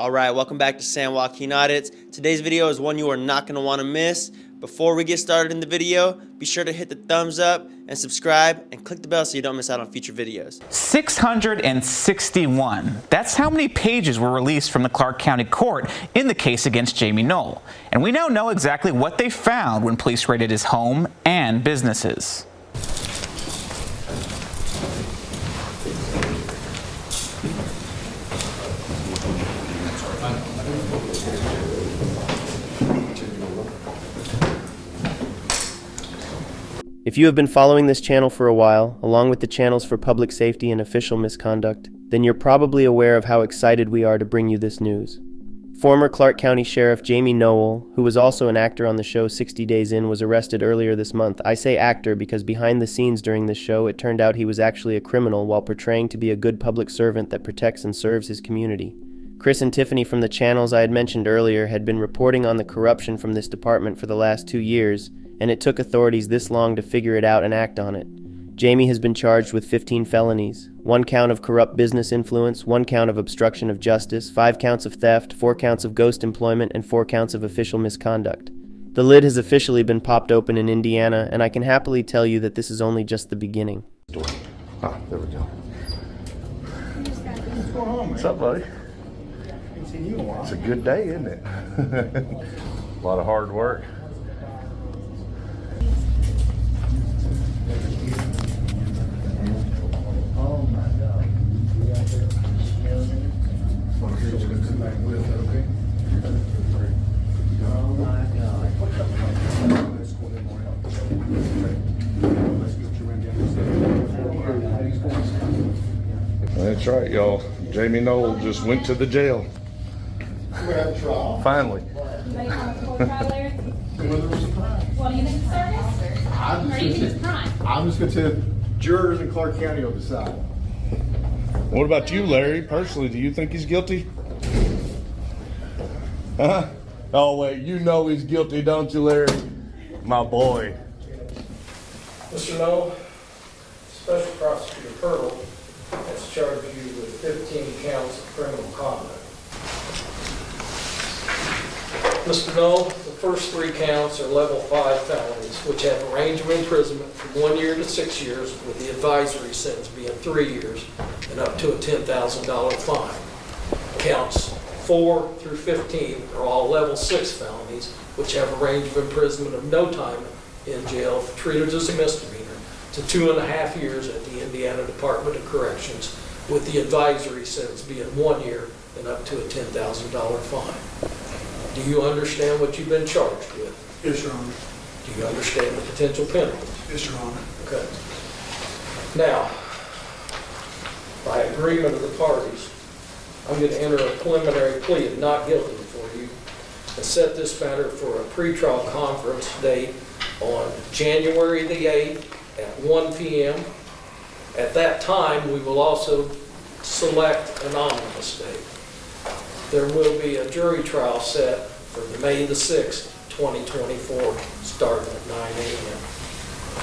Alright, welcome back to San Joaquin Audits. Today's video is one you are not going to want to miss. Before we get started in the video, be sure to hit the thumbs up and subscribe and click the bell so you don't miss out on future videos. 661. That's how many pages were released from the Clark County Court in the case against Jamey Noel. And we now know exactly what they found when police raided his home and businesses. If you have been following this channel for a while, along with the channels for public safety and official misconduct, then you're probably aware of how excited we are to bring you this news. Former Clark County Sheriff Jamey Noel, who was also an actor on the show 60 Days In, was arrested earlier this month. I say actor because behind the scenes during this show, it turned out he was actually a criminal while portraying to be a good public servant that protects and serves his community. Chris and Tiffany from the channels I had mentioned earlier had been reporting on the corruption from this department for the last 2 years, and it took authorities this long to figure it out and act on it. Jamey has been charged with 15 felonies, 1 count of corrupt business influence, 1 count of obstruction of justice, 5 counts of theft, 4 counts of ghost employment, and 4 counts of official misconduct. The lid has officially been popped open in Indiana, and I can happily tell you that this is only just the beginning. Ah, there we go. What's up, buddy? It's a good day, isn't it? A lot of hard work. Oh my God. Oh my God. That's right, y'all. Jamey Noel just went to the jail. Finally. What do you think, service? Or do you think it's crime? I'm just going to tell jurors in Clark County will decide. What about you, Larry? Personally, do you think he's guilty? Huh? Oh, wait, you know he's guilty, don't you, Larry? My boy. Mr. Noel, Special Prosecutor Pearl has charged you with 15 counts of criminal conduct. Mr. Noel, the first 3 counts are level 5 felonies, which have a range of imprisonment from 1 year to 6 years, with the advisory sentence being 3 years and up to a $10,000 fine. Counts 4 through 15 are all level 6 felonies, which have a range of imprisonment of no time in jail if treated as a misdemeanor to 2.5 years at the Indiana Department of Corrections, with the advisory sentence being 1 year and up to a $10,000 fine. Do you understand what you've been charged with? Yes, Your Honor. Do you understand the potential penalties? Yes, Your Honor. Okay. Now, by agreement of the parties, I'm going to enter a preliminary plea of not guilty for you and set this matter for a pretrial conference date on January the 8th at 1 p.m. At that time, we will also select an omnibus date. There will be a jury trial set for May the 6th, 2024, starting at 9 a.m.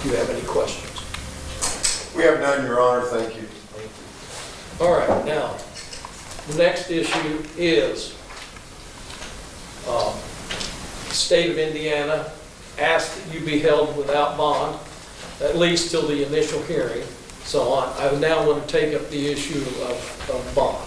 Do you have any questions? We have none, Your Honor. Thank you. All right, now, the next issue is the state of Indiana asked that you be held without bond, at least till the initial hearing. So I now want to take up the issue of bond.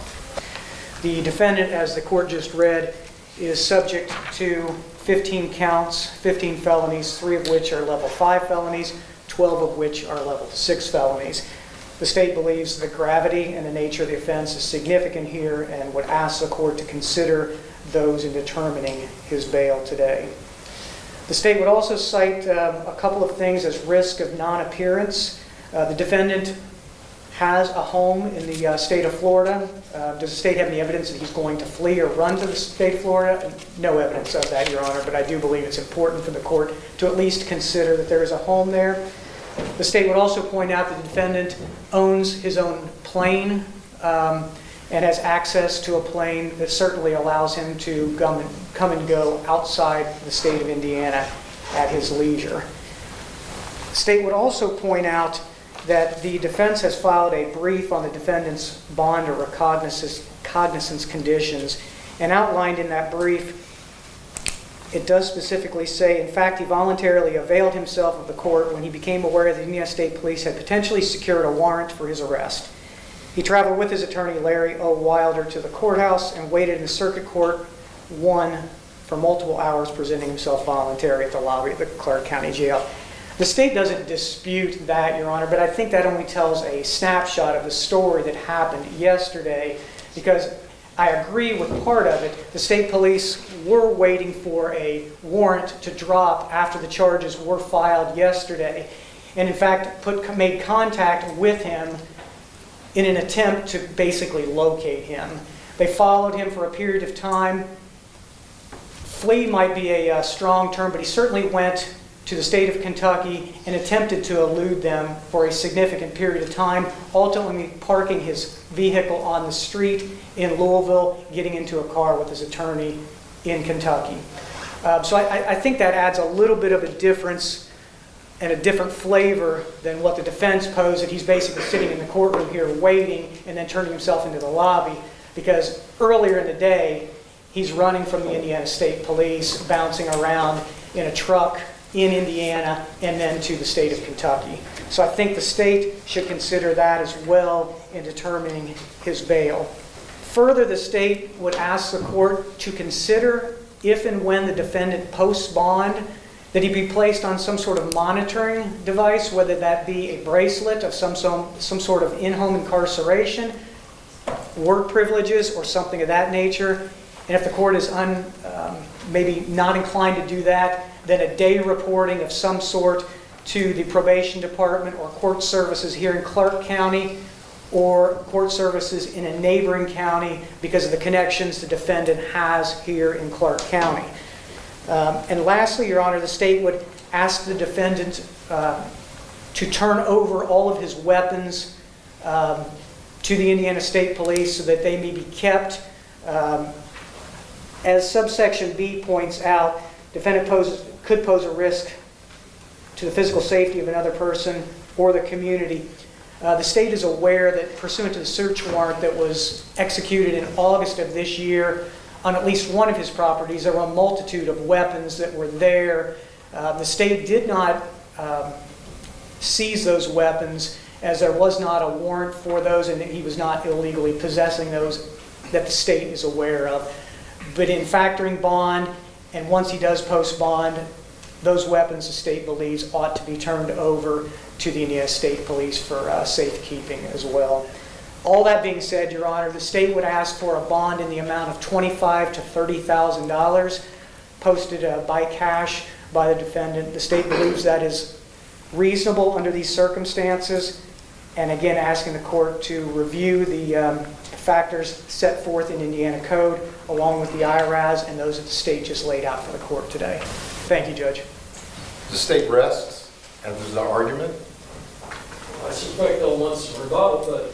The defendant, as the court just read, is subject to 15 counts, 15 felonies, 3 of which are level 5 felonies, 12 of which are level 6 felonies. The state believes the gravity and the nature of the offense is significant here and would ask the court to consider those in determining his bail today. The state would also cite a couple of things as risk of non-appearance. The defendant has a home in the state of Florida. Does the state have any evidence that he's going to flee or run to the state of Florida? No evidence of that, Your Honor, but I do believe it's important for the court to at least consider that there is a home there. The state would also point out that the defendant owns his own plane and has access to a plane that certainly allows him to come and go outside the state of Indiana at his leisure. The state would also point out that the defense has filed a brief on the defendant's bond or recognizance conditions And outlined in that brief, it does specifically say, in fact, he voluntarily availed himself of the court when he became aware that the Indiana State Police had potentially secured a warrant for his arrest. He traveled with his attorney, Larry O. Wilder, to the courthouse and waited in the Circuit Court 1 for multiple hours, presenting himself voluntarily at the lobby of the Clark County Jail. The state doesn't dispute that, Your Honor, but I think that only tells a snapshot of the story that happened yesterday, because I agree with part of it. The state police were waiting for a warrant to drop after the charges were filed yesterday, and in fact made contact with him in an attempt to basically locate him. They followed him for a period of time. Flee might be a strong term, but he certainly went to the state of Kentucky and attempted to elude them for a significant period of time, ultimately parking his vehicle on the street in Louisville, getting into a car with his attorney in Kentucky. So I think that adds a little bit of a difference and a different flavor than what the defense posed, that he's basically sitting in the courtroom here waiting and then turning himself into the lobby, because earlier in the day, he's running from the Indiana State Police, bouncing around in a truck in Indiana and then to the state of Kentucky. So I think the state should consider that as well in determining his bail. Further, the state would ask the court to consider, if and when the defendant posts bond, that he be placed on some sort of monitoring device, whether that be a bracelet of some sort of in-home incarceration, work privileges, or something of that nature. And if the court is maybe not inclined to do that, then a day reporting of some sort to the probation department or court services here in Clark County, or court services in a neighboring county because of the connections the defendant has here in Clark County. And lastly, Your Honor, the state would ask the defendant to turn over all of his weapons to the Indiana State Police so that they may be kept. As subsection B points out, defendant could pose a risk to the physical safety of another person or the community. The state is aware that pursuant to the search warrant that was executed in August of this year on at least one of his properties, there were a multitude of weapons that were there. The state did not seize those weapons, as there was not a warrant for those and he was not illegally possessing those that the state is aware of. But in factoring bond, and once he does post bond, those weapons the state believes ought to be turned over to the Indiana State Police for safekeeping as well. All that being said, Your Honor, the state would ask for a bond in the amount of $25,000 to $30,000 posted by cash by the defendant. The state believes that is reasonable under these circumstances, and again asking the court to review the factors set forth in Indiana Code along with the IRAS and those that the state just laid out for the court today. Thank you, Judge. The state rests, and there's no argument. I suspect they'll want some rebuttal, but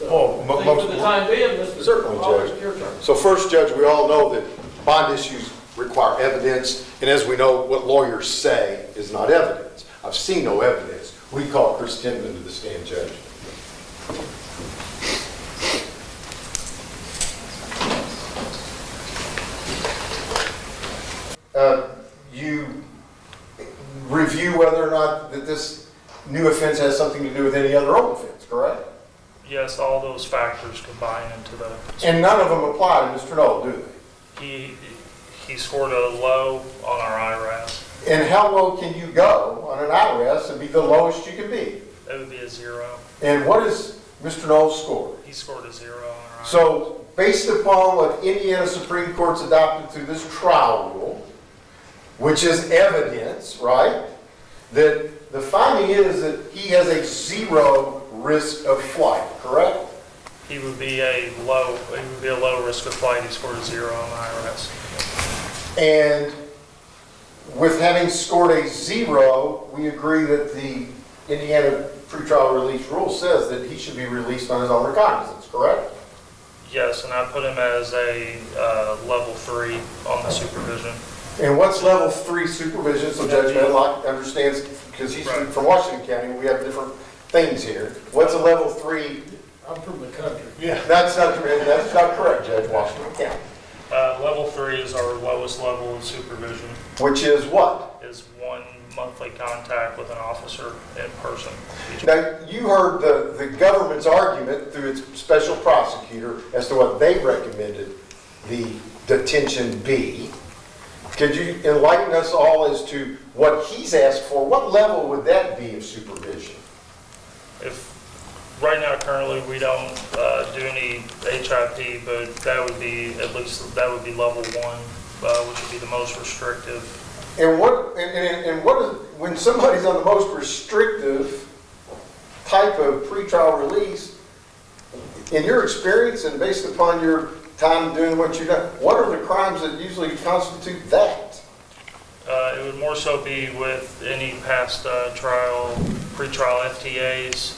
for the time being, Mr. Certainly, Judge. Your turn. So first, Judge, we all know that bond issues require evidence, and as we know, what lawyers say is not evidence. I've seen no evidence. We call Chris Tinman to the stand, Judge. You review whether or not that this new offense has something to do with any other old offense, correct? Yes, all those factors combine into the. And none of them apply to Mr. Noel, do they? He scored a low on our IRAS. And how low can you go on an IRS and be the lowest you can be? It would be a 0. And what is Mr. Noel's score? He scored a 0 on our IRAS. So based upon what Indiana Supreme Court's adopted through this trial rule, which is evidence, right, that the finding is that he has a 0 risk of flight, correct? He would be a low risk of flight. He scored a 0 on the IRS. And with having scored a 0, we agree that the Indiana pretrial release rule says that he should be released on his own recognizance, correct? Yes, and I put him as a level 3 on the supervision. And what's level 3 supervision? So Judge Medlock understands, because he's from Washington County, we have different things here. What's a level 3? I'm from the country. Yeah. That's not correct, Judge, Washington County. Level 3 is our lowest level of supervision, Which is what? is 1 monthly contact with an officer in person. Now, you heard the government's argument through its special prosecutor as to what they recommended the detention be. Could you enlighten us all as to what he's asked for? What level would that be of supervision? Right now, currently, we don't do any HIP, but that would be, at least, that would be level 1, which would be the most restrictive. And what is, when somebody's on the most restrictive type of pretrial release, in your experience and based upon your time doing what you've done, what are the crimes that usually constitute that? It would more so be with any past pretrial FTAs,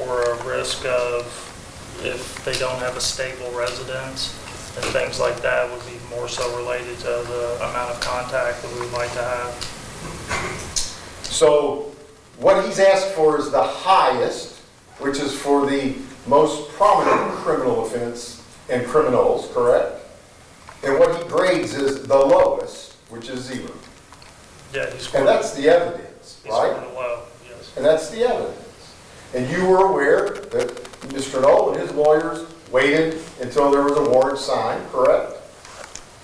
or a risk of if they don't have a stable residence and things like that would be more so related to the amount of contact that we would like to have. So what he's asked for is the highest, which is for the most prominent criminal offense and criminals, correct? And what he grades is the lowest, which is 0. Yeah, he's And that's the evidence, he's right? scored low, yes. And that's the evidence. And you were aware that Mr. Noel and his lawyers waited until there was a warrant signed, correct?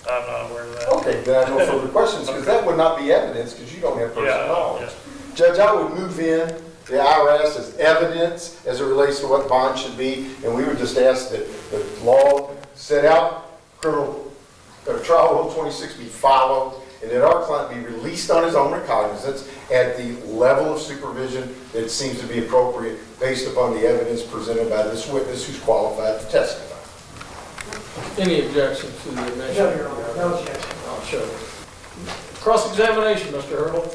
I'm not aware of that. Okay, then I have no further questions, because that would not be evidence, because you don't have personal knowledge. Yeah. Judge, I would move in the IRS as evidence as it relates to what bond should be, and we would just ask that the law set out criminal trial rule 26 be followed, and that our client be released on his own recognizance at the level of supervision that seems to be appropriate based upon the evidence presented by this witness who's qualified to testify. Any objection to the admission? No, Your Honor, no objection. I'll show it. Cross-examination, Mr. Hurdle.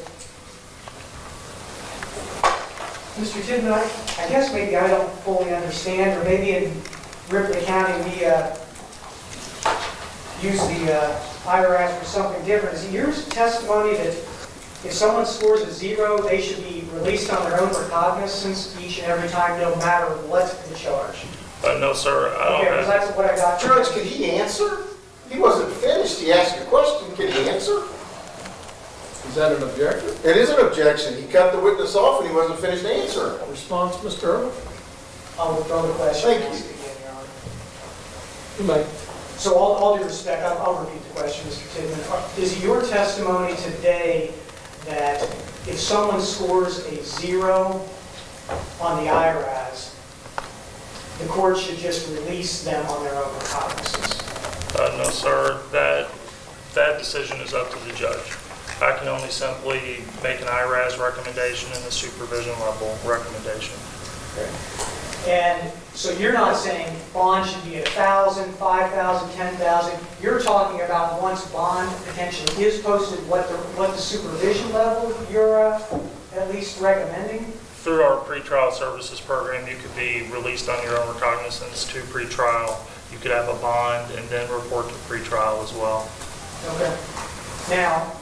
Mr. Tiffany, I guess maybe I don't fully understand, or maybe in Ripley County we use the IRS for something different. Is it your testimony that if someone scores a 0, they should be released on their own recognizance each and every time, no matter what's the charge? No, sir, I don't Okay, because have. that's what I got. Judge, could he answer? He wasn't finished. He asked a question. Can he answer? Is that an objection? It is an objection. He cut the witness off and he wasn't finished answering. Response, Mr. Hurdle? I'll withdraw the question. Thank you. Ask it again, Your Honor. You may. So all due respect, I'll repeat the question, Mr. Tidman. Is it your testimony today that if someone scores a 0 on the IRAS, the court should just release them on their own recognizance? No, sir, that decision is up to the judge. I can only simply make an IRAS recommendation and a supervision level recommendation. Okay. And so you're not saying bond should be 1,000, 5,000, 10,000. You're talking about once bond potentially is posted, what the supervision level you're at least recommending? Through our pretrial services program, you could be released on your own recognizance to pretrial. You could have a bond and then report to pretrial as well. Okay. Now,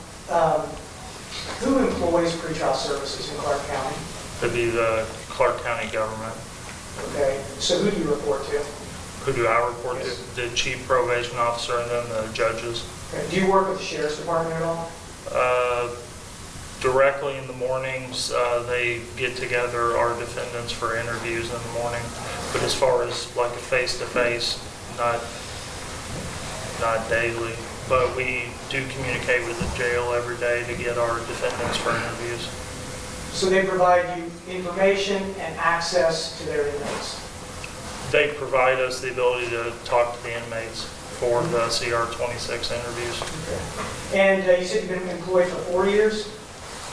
who employs pretrial services in Clark County? Could be the Clark County government. Okay. So who do you report to? Who do I report Yes. to? The chief probation officer and then the judges. Okay. Do you work with the sheriff's department at all? Directly in the mornings, they get together our defendants for interviews in the morning. But as far as like a face-to-face, not daily. But we do communicate with the jail every day to get our defendants for interviews. So they provide you information and access to their inmates? They provide us the ability to talk to the inmates for the CR 26 interviews. And you said you've been employed for 4 years?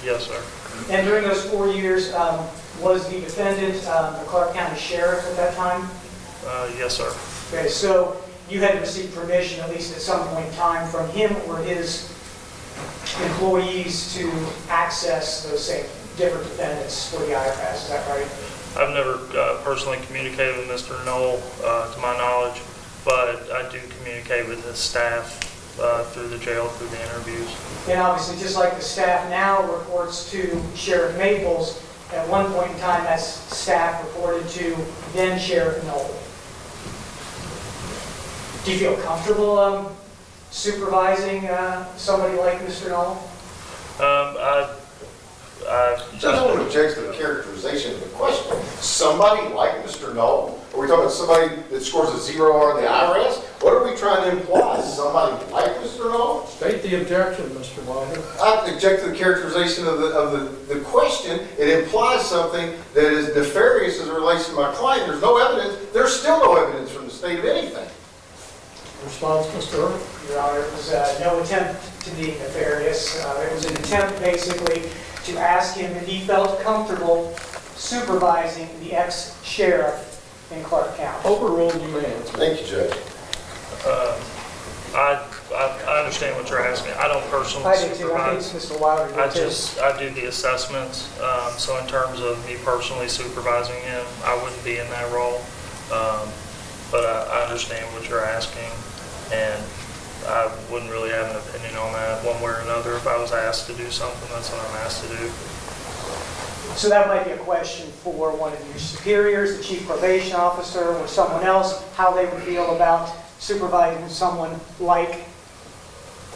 Yes, sir. And during those 4 years, was the defendant the Clark County Sheriff at that time? Yes, sir. Okay, so you had to receive permission, at least at some point in time, from him or his employees to access those same different defendants for the IRS, is that right? I've never personally communicated with Mr. Noel, to my knowledge, but I do communicate with his staff through the jail, through the interviews. And obviously, just like the staff now reports to Sheriff Maples, at one point in time, that staff reported to then Sheriff Noel. Do you feel comfortable supervising somebody like Mr. Noel? Judge, I want to object to the characterization of the question. Somebody like Mr. Noel? Are we talking about somebody that scores a 0 on the IRS? What are we trying to imply? Somebody like Mr. Noel? State the objection, Mr. Wilder. I object to the characterization of the question. It implies something that is nefarious as it relates to my client. There's no evidence. There's still no evidence from the state of anything. Response, Mr. Earl? Your Honor, it was no attempt to be nefarious. It was an attempt basically to ask him if he felt comfortable supervising the ex-sheriff in Clark County. Overruled, you may answer. Thank you, Judge. I understand what you're asking. I don't personally I do too. I think supervise. Mr. Wilder did too. I do the assessments. So in terms of me personally supervising him, I wouldn't be in that role. But I understand what you're asking, and I wouldn't really have an opinion on that one way or another. If I was asked to do something, that's what I'm asked to do. So that might be a question for one of your superiors, the chief probation officer, or someone else, how they would feel about supervising someone like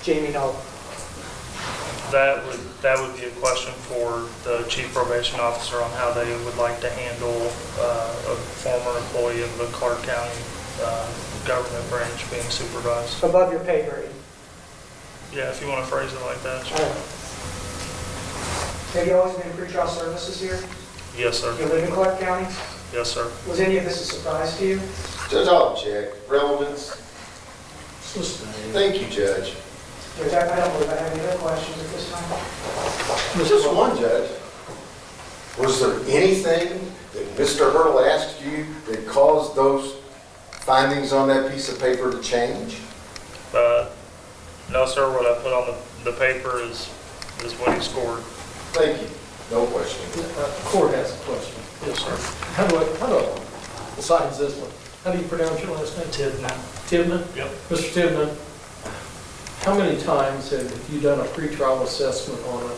Jamey Noel. That would be a question for the chief probation officer on how they would like to handle a former employee of the Clark County government branch being supervised. Above your pay grade. Yeah, if you want to phrase it like that. All right. Have you always been in pretrial services here? Yes, sir. You live in Clark County? Yes, sir. Was any of this a surprise to you? Judge, I'll object. Relevance. Thank you, Judge. I don't believe I have any other questions at this time. Just one, Judge. Was there anything that Mr. Hurdle asked you that caused those findings on that piece of paper to change? No, sir. What I put on the paper is what he scored. Thank you. No question. The court has a question. Yes, sir. How do I, besides this one, how do you pronounce your last name? Tiffany. Tiffany? Yep. Mr. Tiffany, how many times have you done a pretrial assessment on a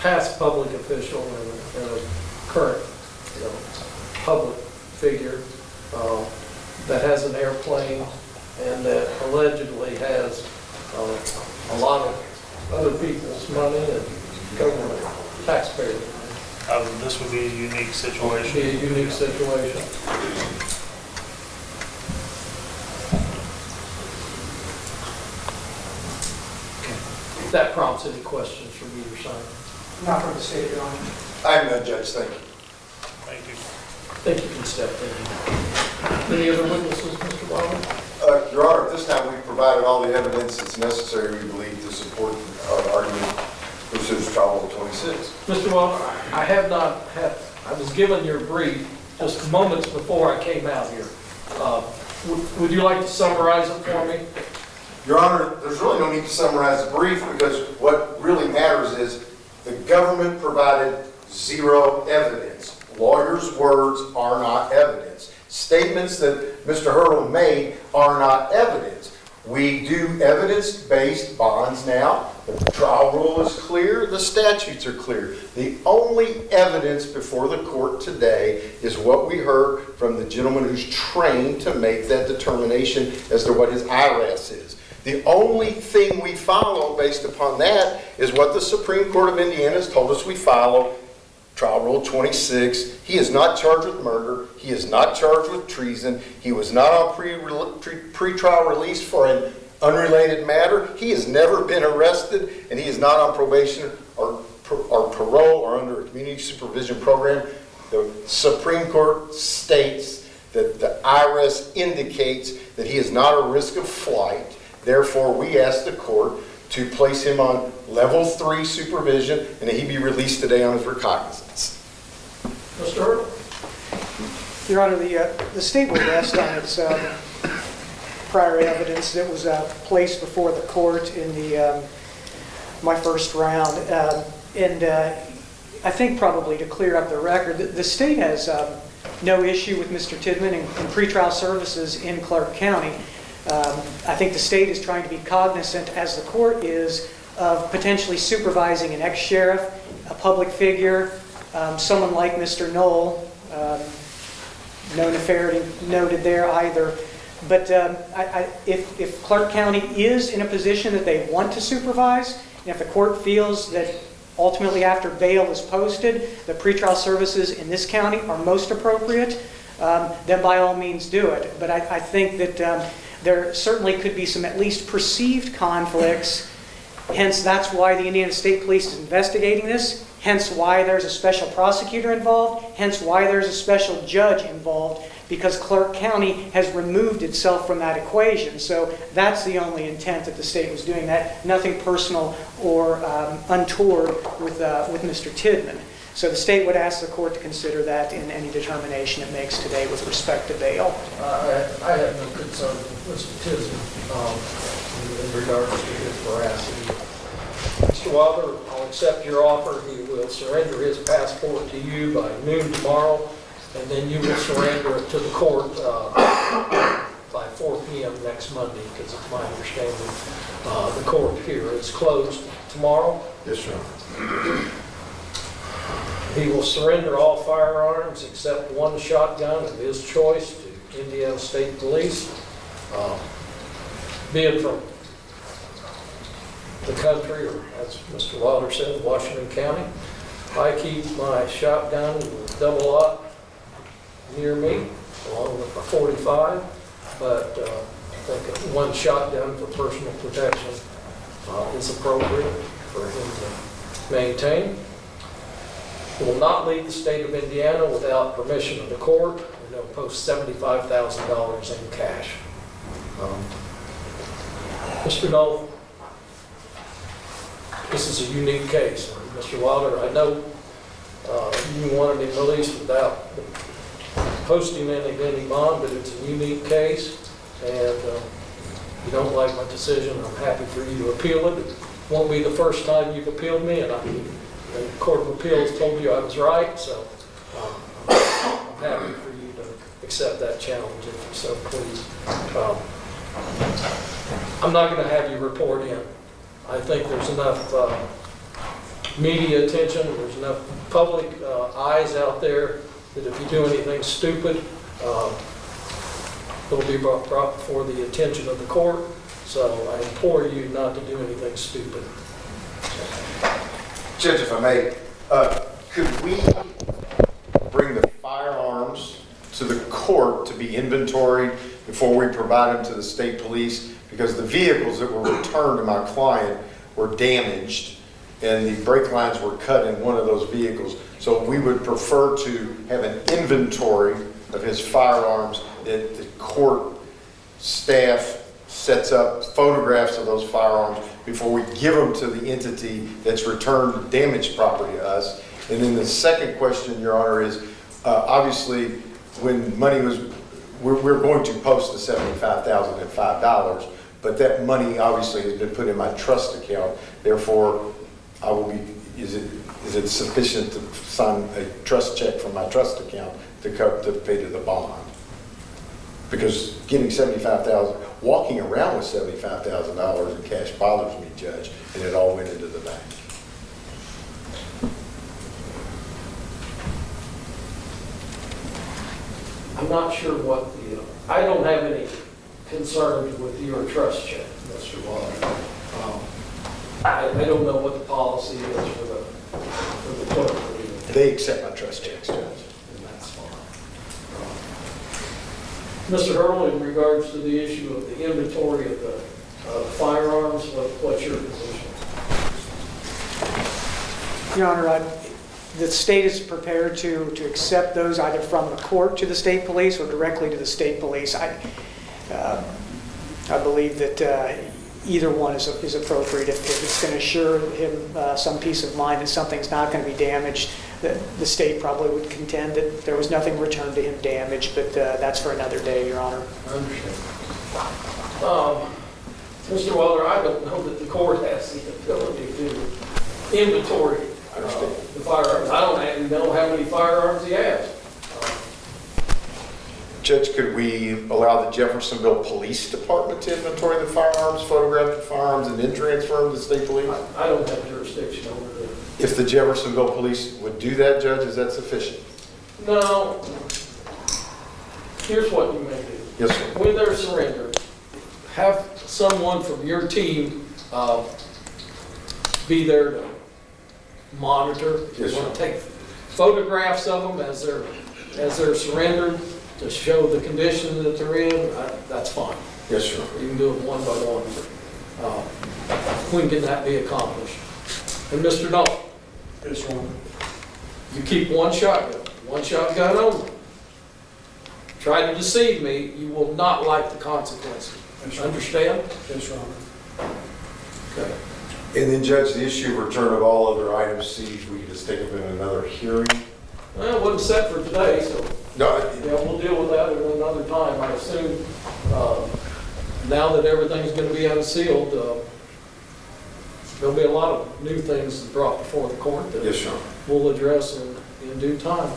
past public official and a current public figure that has an airplane and that allegedly has a lot of other people's money and government taxpayer money? This would be a unique situation. Be a unique situation. That prompts any questions from either side. Not from the state, Your Honor. I am no judge. Thank you. Thank you. Think you can step in. Any other witnesses, Mr. Wilder? Your Honor, at this time we've provided all the evidence that's necessary, we believe, to support our argument pursuant to Trial Rule 26. Mr. Wilder, I was given your brief just moments before I came out here. Would you like to summarize it for me? Your Honor, there's really no need to summarize the brief because what really matters is the government provided zero evidence. Lawyers' words are not evidence. Statements that Mr. Hurdle made are not evidence. We do evidence-based bonds now. The trial rule is clear. The statutes are clear. The only evidence before the court today is what we heard from the gentleman who's trained to make that determination as to what his IRS is. The only thing we follow based upon that is what the Supreme Court of Indiana has told us we follow. Trial Rule 26. He is not charged with murder. He is not charged with treason. He was not on pre-trial release for an unrelated matter. He has never been arrested, and he is not on probation or parole or under a community supervision program. The Supreme Court states that the IRS indicates that he is not a risk of flight. Therefore, we ask the court to place him on level 3 supervision and that he be released today on his recognizance. Mr. Hurdle? Your Honor, the state will rest on its prior evidence that was placed before the court in my first round. I think probably to clear up the record, the state has no issue with Mr. Tidman in pretrial services in Clark County. I think the state is trying to be cognizant, as the court is, of potentially supervising an ex-sheriff, a public figure, someone like Mr. Noel, no nefariety noted there either, But if Clark County is in a position that they want to supervise, and if the court feels that ultimately after bail is posted, the pretrial services in this county are most appropriate, then by all means do it. But I think that there certainly could be some at least perceived conflicts. Hence, that's why the Indiana State Police is investigating this. Hence why there's a special prosecutor involved. Hence why there's a special judge involved, because Clark County has removed itself from that equation. So that's the only intent that the state was doing that. Nothing personal or untoward with Mr. Tidman. So the state would ask the court to consider that in any determination it makes today with respect to bail. I have no concern with Mr. Tisdale in regards to his veracity. Mr. Wilder, I'll accept your offer. He will surrender his passport to you by noon tomorrow, and then you will surrender it to the court by 4 p.m. next Monday, because it's my understanding the court here is closed tomorrow. Yes, sir. He will surrender all firearms except one shotgun of his choice to Indiana State Police, be it from the country, or as Mr. Wilder said, Washington County. I keep my shotgun with double-aught near me, along with my .45, but I think one shotgun for personal protection is appropriate for him to maintain. He will not leave the state of Indiana without permission of the court, and they'll post $75,000 in cash. Mr. Noel, this is a unique case. Mr. Wilder, I know you wanted him released without posting any bond, but it's a unique case, and if you don't like my decision, I'm happy for you to appeal it. It won't be the first time you've appealed me, and the Court of Appeals told you I was right, so I'm happy for you to accept that challenge if you're so pleased. I'm not going to have you report in. I think there's enough media attention, there's enough public eyes out there that if you do anything stupid, it'll be brought before the attention of the court. So I implore you not to do anything stupid. Judge, if I may, could we bring the firearms to the court to be inventoried before we provide them to the state police? Because the vehicles that were returned to my client were damaged and the brake lines were cut in one of those vehicles. So we would prefer to have an inventory of his firearms, that the court staff sets up photographs of those firearms before we give them to the entity that's returned damaged property to us. And then the second question, Your Honor, is obviously when money was, we're going to post the $75,005, but that money obviously has been put in my trust account. Therefore, I will be, is it sufficient to sign a trust check from my trust account to pay to the bond? Because getting $75,000, walking around with $75,000 in cash bothers me, Judge, and it all went into the bank. I'm not sure what I don't have any concerns with your trust check, Mr. Wilder. I don't know what the policy is for the clerk. They accept my trust checks, Judge. And that's fine. Mr. Hurley, in regards to the issue of the inventory of the firearms, what's your position? Your Honor, the state is prepared to accept those either from the court to the state police or directly to the state police. I believe that either one is appropriate. If it's going to assure him some peace of mind that something's not going to be damaged, the state probably would contend that there was nothing returned to him damaged, but that's for another day, Your Honor. I understand. Mr. Wilder, I don't know that the court has the ability to inventory the firearms. I don't even know how many firearms he has. Judge, could we allow the Jeffersonville Police Department to inventory the firearms, photograph the firearms, and then transfer them to the state police? I don't have jurisdiction over that. If the Jeffersonville Police would do that, Judge, is that sufficient? No. Here's what you may do. Yes, sir. when they're surrendered, have someone from your team be there to monitor. Yes, You want sir. to take photographs of them as they're surrendered to show the condition that they're in, that's fine. Yes, sir. You can do it one by one. When can that be accomplished? And Mr. Noel? Yes, Your Honor. You keep one shotgun only. Try to deceive me, you will not like the consequences. Understand? Yes, Your Honor. Okay. And then, Judge, the issue of return of all other items seized, we can just take up in another hearing? Well, it wasn't set for today, so No, yeah, we'll deal with that at another time. I assume, now that everything's gonna be unsealed, there'll be a lot of new things brought before the court that yes, sir. we'll address in due time.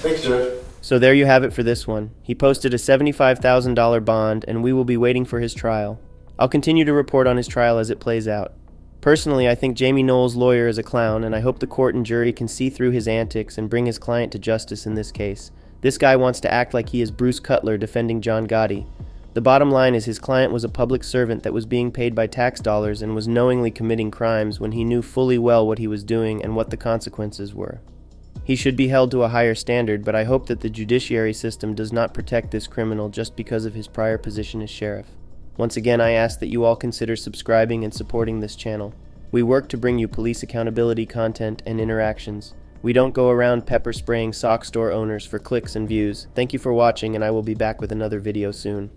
Thank you, Judge. So there you have it for this one. He posted a $75,000 bond, and we will be waiting for his trial. I'll continue to report on his trial as it plays out. Personally, I think Jamey Noel's lawyer is a clown, and I hope the court and jury can see through his antics and bring his client to justice in this case. This guy wants to act like he is Bruce Cutler defending John Gotti. The bottom line is his client was a public servant that was being paid by tax dollars and was knowingly committing crimes when he knew fully well what he was doing and what the consequences were. He should be held to a higher standard, but I hope that the judiciary system does not protect this criminal just because of his prior position as sheriff. Once again, I ask that you all consider subscribing and supporting this channel. We work to bring you police accountability content and interactions. We don't go around pepper spraying sock store owners for clicks and views. Thank you for watching, and I will be back with another video soon.